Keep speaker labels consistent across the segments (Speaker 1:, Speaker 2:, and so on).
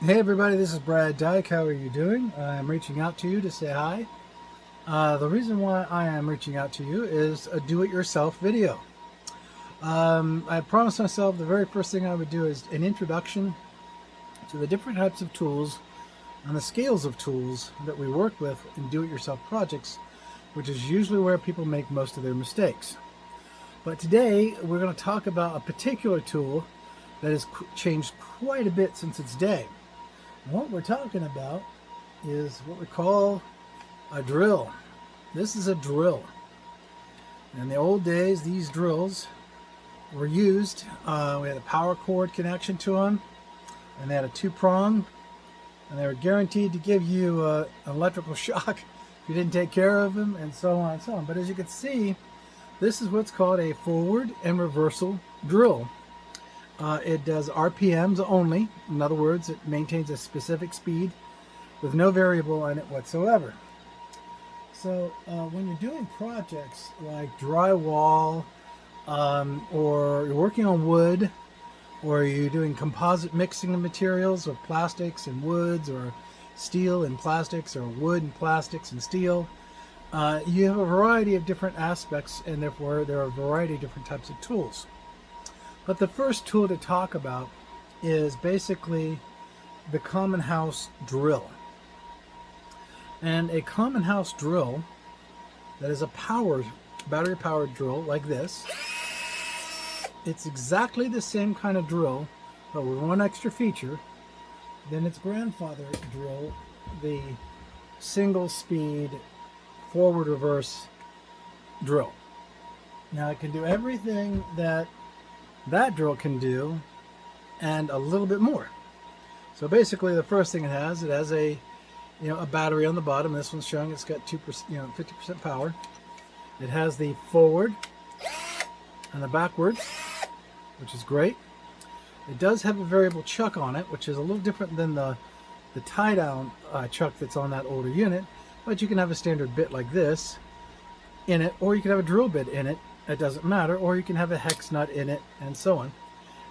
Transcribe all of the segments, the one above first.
Speaker 1: Hey everybody, this is Brad Dyke. How are you doing? I'm reaching out to you to say hi. The reason why I am reaching out to you is a do-it-yourself video. I promised myself the very first thing I would do is an introduction to the different types of tools and the scales of tools that we work with in do-it-yourself projects, which is usually where people make most of their mistakes. But today we're going to talk about a particular tool that has changed quite a bit since its day. What we're talking about is what we call a drill. This is a drill. In the old days, these drills were used. We had a power cord connection to them, and they had a two-prong, and they were guaranteed to give you an electrical shock if you didn't take care of them, and so on and so on. But as you can see, this is what's called a forward and reversal drill. It does RPMs only. In other words, it maintains a specific speed with no variable in it whatsoever. So when you're doing projects like drywall, or you're working on wood, or you're doing composite mixing of materials of plastics and woods, or steel and plastics, or wood and plastics and steel, you have a variety of different aspects, and therefore there are a variety of different types of tools. But the first tool to talk about is basically the common house drill. And a common house drill that is a battery powered drill like this, it's exactly the same kind of drill, but with one extra feature than its grandfather drill, the single speed forward reverse drill. Now it can do everything that drill can do and a little bit more. So basically the first thing it has a battery on the bottom. This one's showing it's got 50% power. It has the forward and the backwards, which is great. It does have a variable chuck on it, which is a little different than the tie down chuck that's on that older unit, but you can have a standard bit like this in it, or you can have a drill bit in it. It doesn't matter, or you can have a hex nut in it and so on,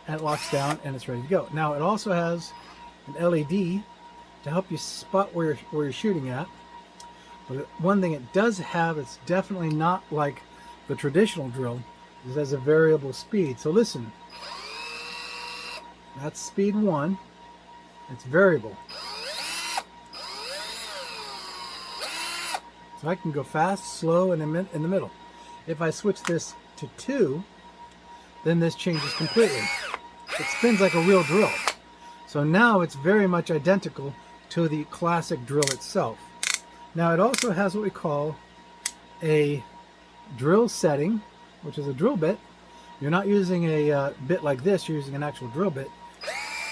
Speaker 1: and it locks down and it's ready to go. Now it also has an LED to help you spot where you're shooting at. But one thing it does have, it's definitely not like the traditional drill, is it has a variable speed. So listen, that's speed 1, it's variable. So I can go fast, slow, and in the middle. If I switch this to 2, then this changes completely. It spins like a real drill. So now it's very much identical to the classic drill itself. Now it also has what we call a drill setting, which is a drill bit. You're not using a bit like this, you're using an actual drill bit.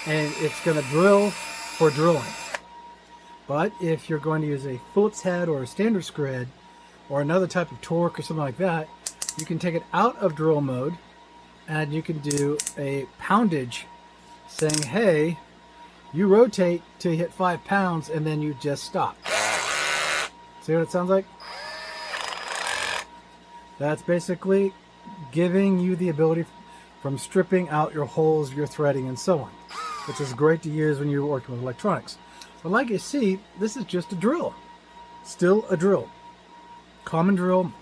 Speaker 1: And it's going to drill for drilling. But if you're going to use a Phillips head or a standard screw head, or another type of torque or something like that, you can take it out of drill mode and you can do a poundage saying, hey, you rotate till you hit 5 pounds and then you just stop. See what it sounds like? That's basically giving you the ability from stripping out your holes, your threading, and so on, which is great to use when you're working with electronics. But like you see, this is just a drill. Still a drill. Common drill,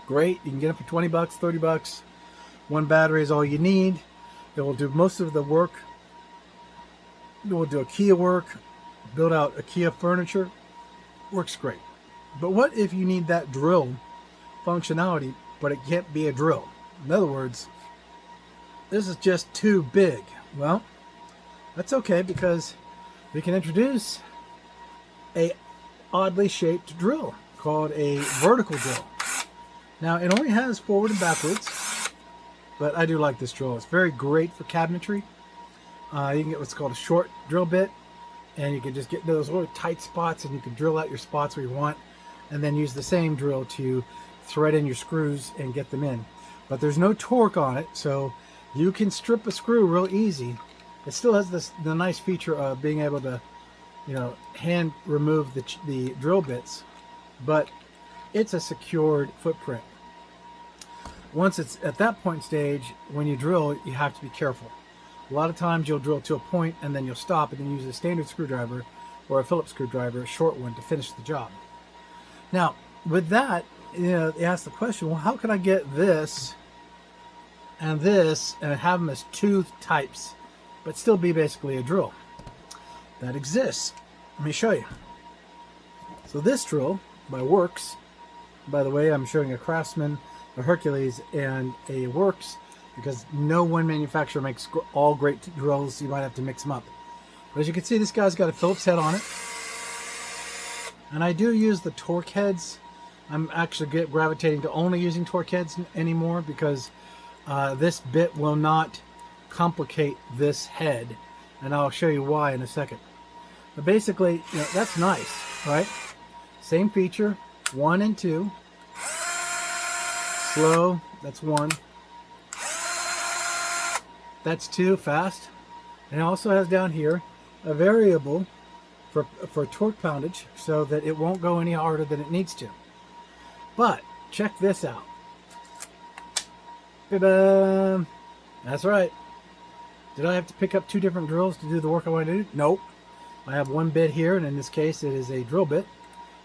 Speaker 1: great. You can get it for 20 bucks, 30 bucks. One battery is all you need. It will do most of the work. It will do IKEA work, build out IKEA furniture. Works great. But what if you need that drill functionality, but it can't be a drill? In other words, this is just too big. Well, that's okay, because we can introduce a oddly shaped drill called a vertical drill. Now it only has forward and backwards, but I do like this drill. It's very great for cabinetry. You can get what's called a short drill bit, and you can just get into those little tight spots and you can drill out your spots where you want, and then use the same drill to thread in your screws and get them in. But there's no torque on it, so you can strip a screw real easy. It still has the nice feature of being able to hand remove the drill bits, but it's a secured footprint. Once it's at that point stage, when you drill, you have to be careful. A lot of times you'll drill to a point and then you'll stop and then use a standard screwdriver or a Phillips screwdriver, a short one, to finish the job. Now, with that, you ask the question, well, how can I get this and have them as two types, but still be basically a drill? That exists. Let me show you. So this drill by Works, by the way, I'm showing a Craftsman, a Hercules, and a Works, because no one manufacturer makes all great drills. You might have to mix them up. But as you can see, this guy's got a Phillips head on it. And I do use the torque heads. I'm actually gravitating to only using torque heads anymore, because this bit will not complicate this head. And I'll show you why in a second. But basically, that's nice, right? Same feature, 1 and 2. Slow, that's 1. That's 2, fast. And it also has down here a variable for torque poundage, so that it won't go any harder than it needs to. But check this out. Ta-da! That's right. Did I have to pick up 2 different drills to do the work I want to do? Nope. I have one bit here, and in this case it is a drill bit,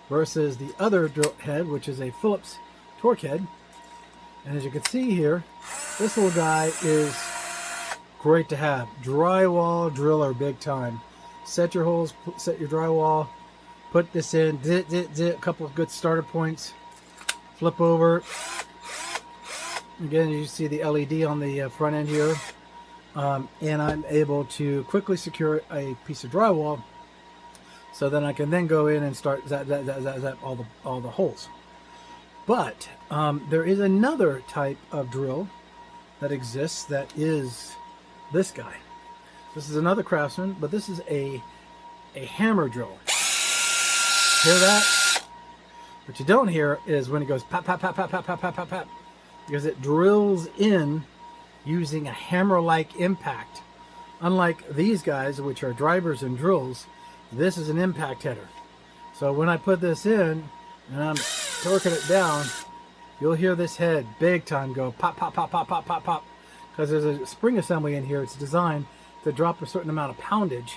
Speaker 1: versus the other drill head, which is a Phillips torque head. And as you can see here, this little guy is great to have. Drywall driller, big time. Set your holes, set your drywall, put this in, a couple of good starter points, flip over. Again, you see the LED on the front end here. And I'm able to quickly secure a piece of drywall, so then I can then go in and start zap all the holes. But there is another type of drill that exists, that is this guy. This is another Craftsman, but this is a hammer drill. Hear that? What you don't hear is when it goes pop, pop, pop, pop, pop, pop, pop, pop, pop, because it drills in using a hammer-like impact. Unlike these guys, which are drivers and drills, this is an impact header. So when I put this in and I'm torquing it down, you'll hear this head big time go pop, pop, pop, pop, pop, pop, pop, because there's a spring assembly in here. It's designed to drop a certain amount of poundage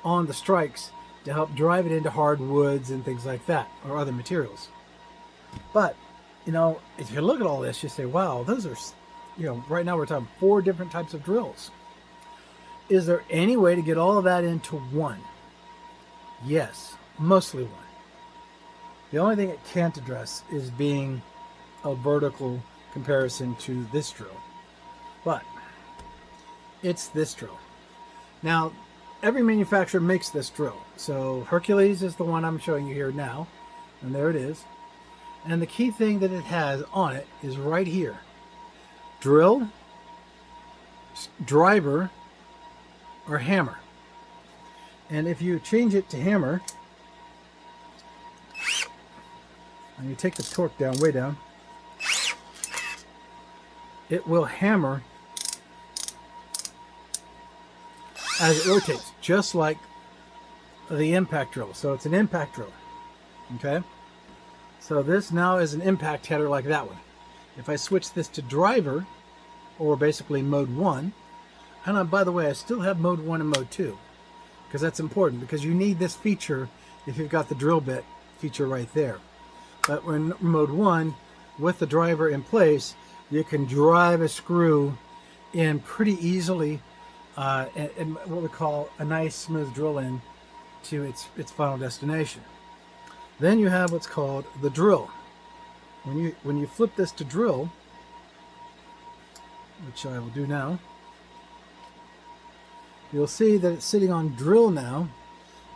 Speaker 1: on the strikes to help drive it into hard woods and things like that, or other materials. But, if you look at all this, you say, wow, those are, right now we're talking 4 different types of drills. Is there any way to get all of that into one? Yes, mostly one. The only thing it can't address is being a vertical comparison to this drill. But it's this drill. Now, every manufacturer makes this drill. So Hercules is the one I'm showing you here now. And there it is. And the key thing that it has on it is right here. Drill, driver, or hammer. And if you change it to hammer, and you take the torque down, way down, it will hammer as it rotates, just like the impact drill. So it's an impact drill. Okay? So this now is an impact header like that one. If I switch this to driver, or basically mode 1, and by the way, I still have mode 1 and mode 2, because that's important, because you need this feature if you've got the drill bit feature right there. But when mode 1, with the driver in place, you can drive a screw in pretty easily, and what we call a nice smooth drill in to its final destination. Then you have what's called the drill. When you flip this to drill, which I will do now, you'll see that it's sitting on drill now,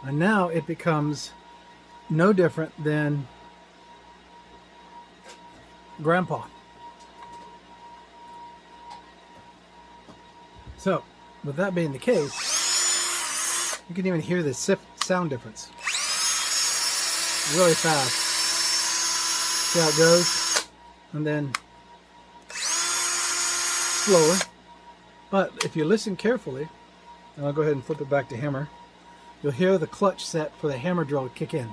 Speaker 1: and now it becomes no different than Grandpa. So, with that being the case, you can even hear the sound difference. Really fast. See how it goes? And then slower. But if you listen carefully, and I'll go ahead and flip it back to hammer, you'll hear the clutch set for the hammer drill kick in.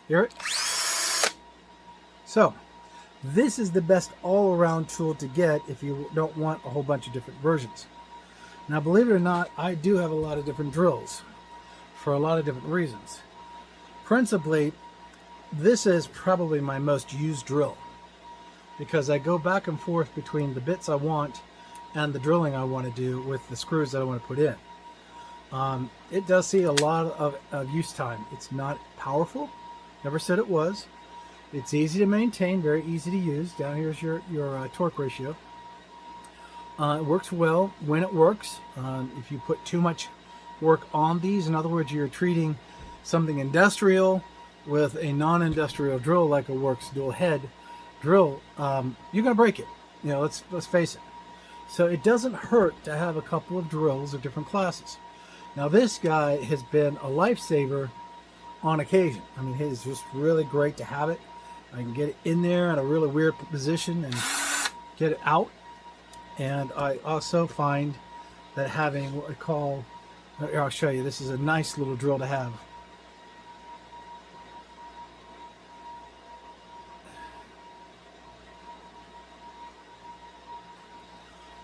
Speaker 1: Hear it? So, this is the best all-around tool to get if you don't want a whole bunch of different versions. Now, believe it or not, I do have a lot of different drills for a lot of different reasons. Principally, this is probably my most used drill because I go back and forth between the bits I want and the drilling I want to do with the screws that I want to put in. It does see a lot of use time. It's not powerful, never said it was. It's easy to maintain, very easy to use. Down here's your torque ratio. It works well when it works. If you put too much work on these, in other words, you're treating something industrial with a non-industrial drill like a Works dual head drill, you're gonna break it. You know, let's face it. So it doesn't hurt to have a couple of drills of different classes. Now this guy has been a lifesaver on occasion. I mean, it's just really great to have it. I can get it in there in a really weird position and get it out. And I also find that having what I call, here, I'll show you, this is a nice little drill to have.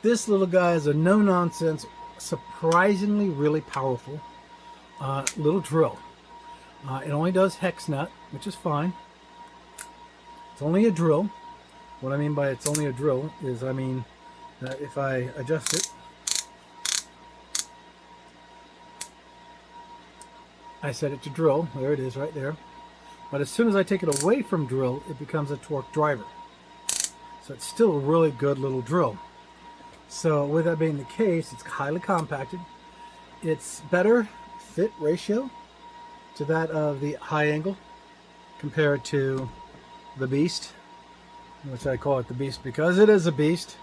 Speaker 1: This little guy is a no-nonsense, surprisingly really powerful little drill. It only does hex nut, which is fine. It's only a drill. What I mean by it's only a drill is, I mean, if I adjust it, I set it to drill. There it is right there. But as soon as I take it away from drill, it becomes a torque driver. So it's still a really good little drill. So with that being the case, it's highly compacted. It's better fit ratio to that of the high angle compared to the beast, which I call it the beast because it is a beast.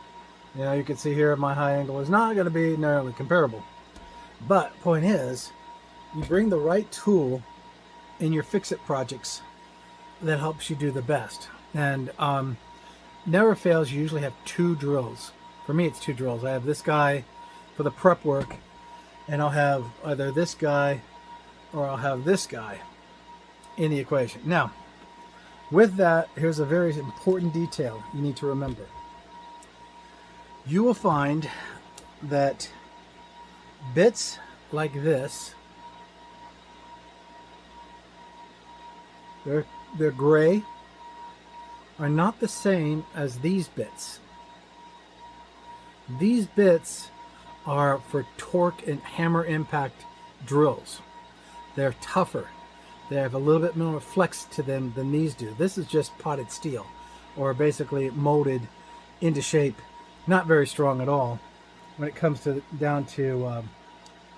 Speaker 1: You know, you can see here my high angle is not going to be nearly comparable. But point is, you bring the right tool in your fix-it projects that helps you do the best. And never fails, you usually have two drills. For me, it's two drills. I have this guy for the prep work, and I'll have either this guy or I'll have this guy in the equation. Now, with that, here's a very important detail you need to remember. You will find that bits like this, they're gray, are not the same as these bits. These bits are for torque and hammer impact drills. They're tougher. They have a little bit more flex to them than these do. This is just potted steel, or basically molded into shape. Not very strong at all when it comes to down to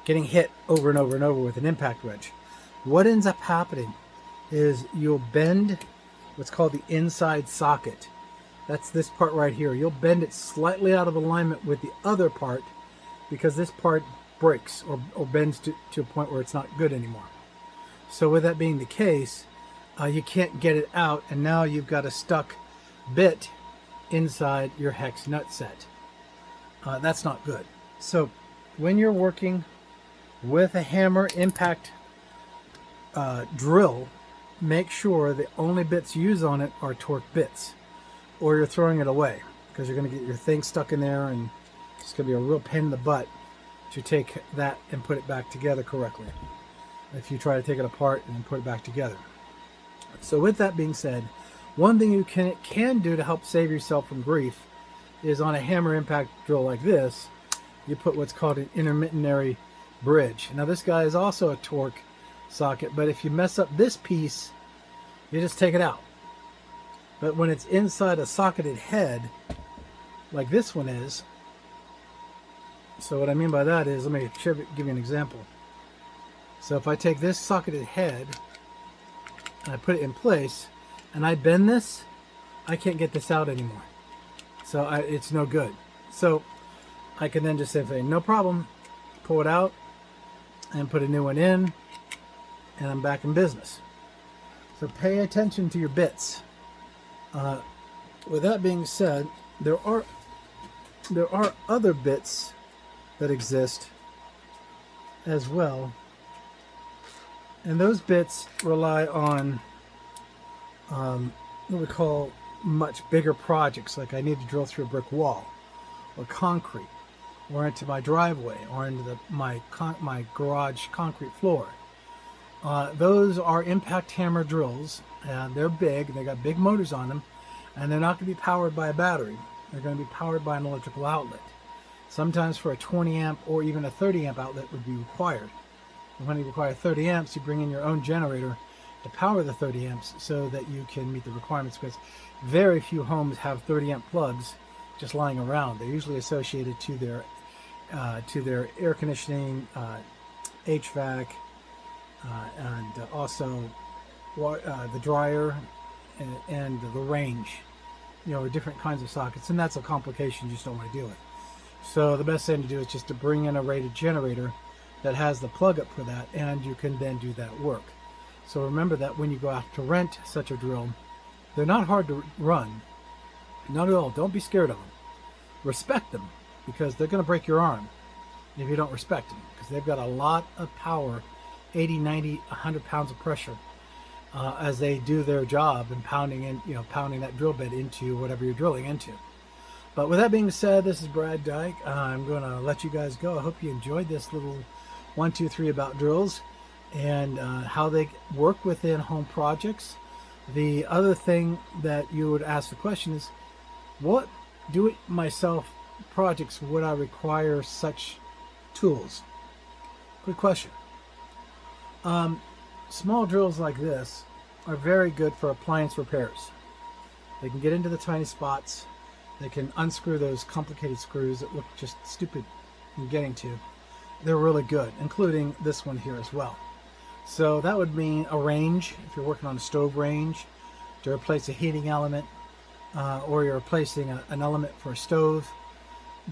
Speaker 1: getting hit over and over and over with an impact wrench. What ends up happening is you'll bend what's called the inside socket. That's this part right here. You'll bend it slightly out of alignment with the other part because this part breaks or bends to a point where it's not good anymore. So with that being the case, you can't get it out, and now you've got a stuck bit inside your hex nut set. That's not good. So when you're working with a hammer impact drill, make sure the only bits you use on it are torque bits, or you're throwing it away because you're going to get your thing stuck in there, and it's going to be a real pain in the butt to take that and put it back together correctly if you try to take it apart and then put it back together. So with that being said, one thing you can do to help save yourself from grief is on a hammer impact drill like this, you put what's called an intermittenary bridge. Now this guy is also a torque socket, but if you mess up this piece, you just take it out. But when it's inside a socketed head, like this one is, so what I mean by that is, let me give you an example. So if I take this socketed head and I put it in place and I bend this, I can't get this out anymore. So it's no good. So I can then just say, no problem, pull it out and put a new one in, and I'm back in business. So pay attention to your bits. With that being said, there are other bits that exist as well, and those bits rely on what we call much bigger projects, like I need to drill through a brick wall or concrete, or into my driveway, or into my garage concrete floor. Those are impact hammer drills, and they're big. They got big motors on them, and they're not going to be powered by a battery. They're going to be powered by an electrical outlet. Sometimes for a 20 amp or even a 30 amp outlet would be required. And when you require 30 amps, you bring in your own generator to power the 30 amps so that you can meet the requirements, because very few homes have 30 amp plugs just lying around. They're usually associated to their air conditioning, HVAC, and also the dryer and the range, different kinds of sockets, and that's a complication you just don't want to deal with. So the best thing to do is just to bring in a rated generator that has the plug up for that, and you can then do that work. So remember that when you go out to rent such a drill, they're not hard to run, not at all. Don't be scared of them. Respect them, because they're going to break your arm if you don't respect them, because they've got a lot of power, 80, 90, 100 pounds of pressure as they do their job and pounding that drill bit into whatever you're drilling into. But with that being said, this is Brad Dyke. I'm going to let you guys go. I hope you enjoyed this little 1, 2, 3 about drills and how they work within home projects. The other thing that you would ask the question is, what do-it-myself projects would I require such tools? Good question. Small drills like this are very good for appliance repairs. They can get into the tiny spots. They can unscrew those complicated screws that look just stupid in getting to. They're really good, including this one here as well. So that would mean a range, if you're working on a stove range, to replace a heating element, or you're replacing an element for a stove.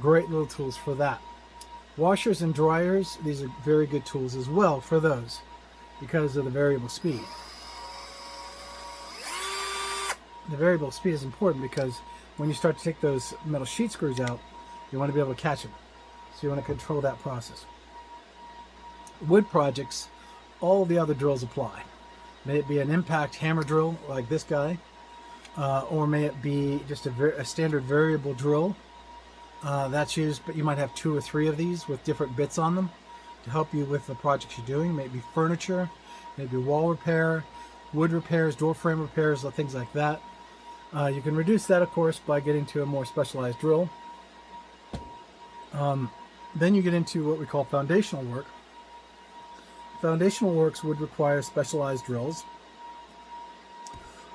Speaker 1: Great little tools for that. Washers and dryers, these are very good tools as well for those, because of the variable speed. The variable speed is important because when you start to take those metal sheet screws out, you want to be able to catch them. So you want to control that process. Wood projects, all the other drills apply. May it be an impact hammer drill like this guy, or may it be just a standard variable drill that's used, but you might have 2 or 3 of these with different bits on them to help you with the projects you're doing. Maybe furniture, maybe wall repair, wood repairs, door frame repairs, things like that. You can reduce that, of course, by getting to a more specialized drill. Then you get into what we call foundational work. Foundational works would require specialized drills,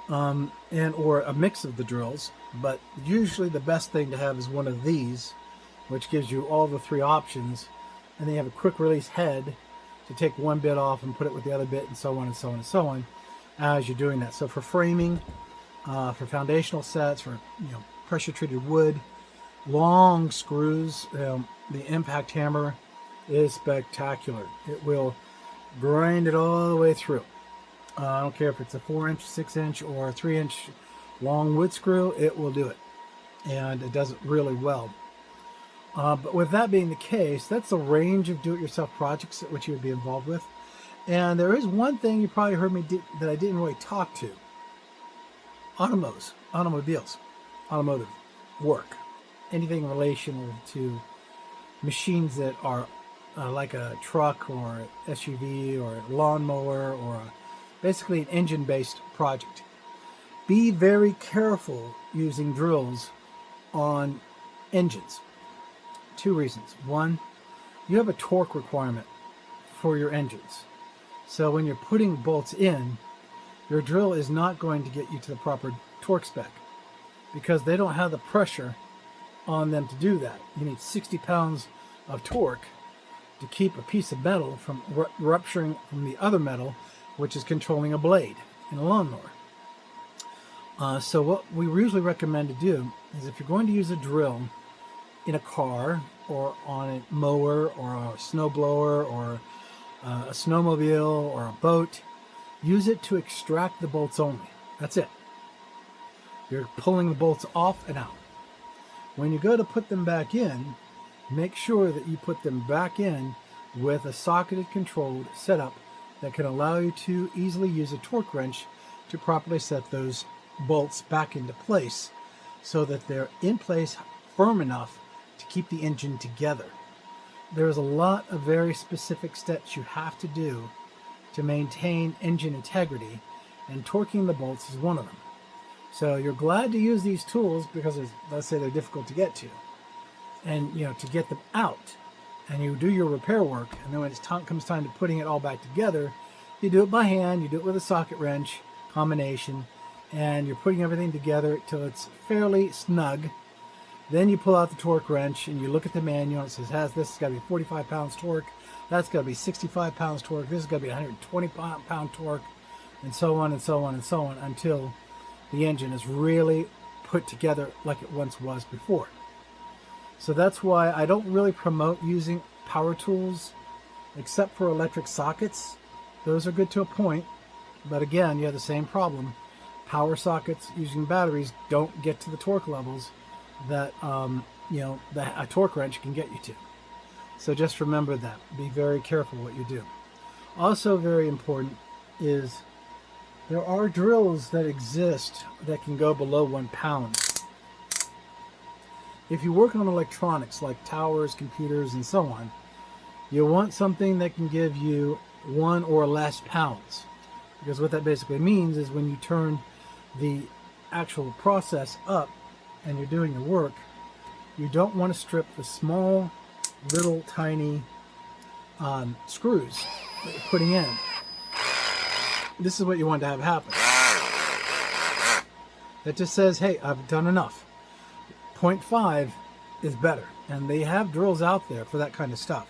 Speaker 1: or a mix of the drills, but usually the best thing to have is one of these, which gives you all the 3 options, and then you have a quick release head to take one bit off and put it with the other bit, and so on and so on and so on as you're doing that. So for framing, for foundational sets, for pressure treated wood, long screws, the impact hammer is spectacular. It will grind it all the way through. I don't care if it's a 4-inch, 6-inch, or a 3-inch long wood screw, it will do it. And it does it really well. But with that being the case, that's the range of do-it-yourself projects which you would be involved with. And there is one thing you probably heard me that I didn't really talk to. Automobiles, automotive work. Anything relational to machines that are like a truck or SUV or a lawnmower or basically an engine-based project. Be very careful using drills on engines. 2 reasons. 1, you have a torque requirement for your engines. So when you're putting bolts in, your drill is not going to get you to the proper torque spec because they don't have the pressure on them to do that. You need 60 pounds of torque to keep a piece of metal from rupturing from the other metal, which is controlling a blade in a lawnmower. So what we usually recommend to do is, if you're going to use a drill in a car or on a mower or a snowblower or a snowmobile or a boat, use it to extract the bolts only. That's it. You're pulling the bolts off and out. When you go to put them back in, make sure that you put them back in with a socketed controlled setup that can allow you to easily use a torque wrench to properly set those bolts back into place so that they're in place firm enough to keep the engine together. There's a lot of very specific steps you have to do to maintain engine integrity, and torquing the bolts is one of them. So you're glad to use these tools because, let's say, they're difficult to get to, and to get them out, and you do your repair work, and then when it comes time to putting it all back together, you do it by hand, you do it with a socket wrench combination, and you're putting everything together till it's fairly snug. Then you pull out the torque wrench and you look at the manual. It says, this has got to be 45 pounds torque, that's got to be 65 pounds torque, this has got to be 120 pound torque, and so on and so on and so on, until the engine is really put together like it once was before. So that's why I don't really promote using power tools except for electric sockets. Those are good to a point, but again, you have the same problem. Power sockets using batteries don't get to the torque levels that a torque wrench can get you to. So just remember that. Be very careful what you do. Also very important is there are drills that exist that can go below 1 pound. If you work on electronics like towers, computers, and so on, you want something that can give you 1 or less pounds. Because what that basically means is when you turn the actual process up and you're doing your work, you don't want to strip the small, little, tiny screws that you're putting in. This is what you want to have happen. That just says, hey, I've done enough. 0.5 is better, and they have drills out there for that kind of stuff.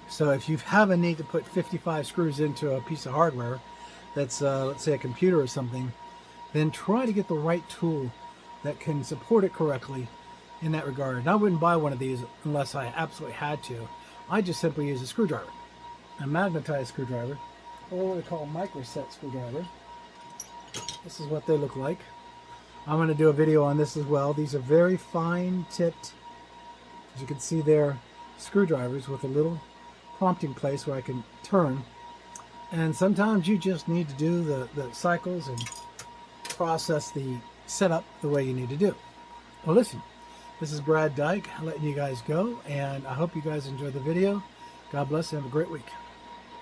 Speaker 1: So if you have a need to put 55 screws into a piece of hardware that's, let's say, a computer or something, then try to get the right tool that can support it correctly in that regard. And I wouldn't buy one of these unless I absolutely had to. I just simply use a screwdriver, a magnetized screwdriver, or what we call a microset screwdriver. This is what they look like. I'm going to do a video on this as well. These are very fine tipped, as you can see, they're screwdrivers with a little prompting place where I can turn. And sometimes you just need to do the cycles and process the setup the way you need to do. Well, listen, this is Brad Dyke letting you guys go, and I hope you guys enjoyed the video. God bless and have a great week.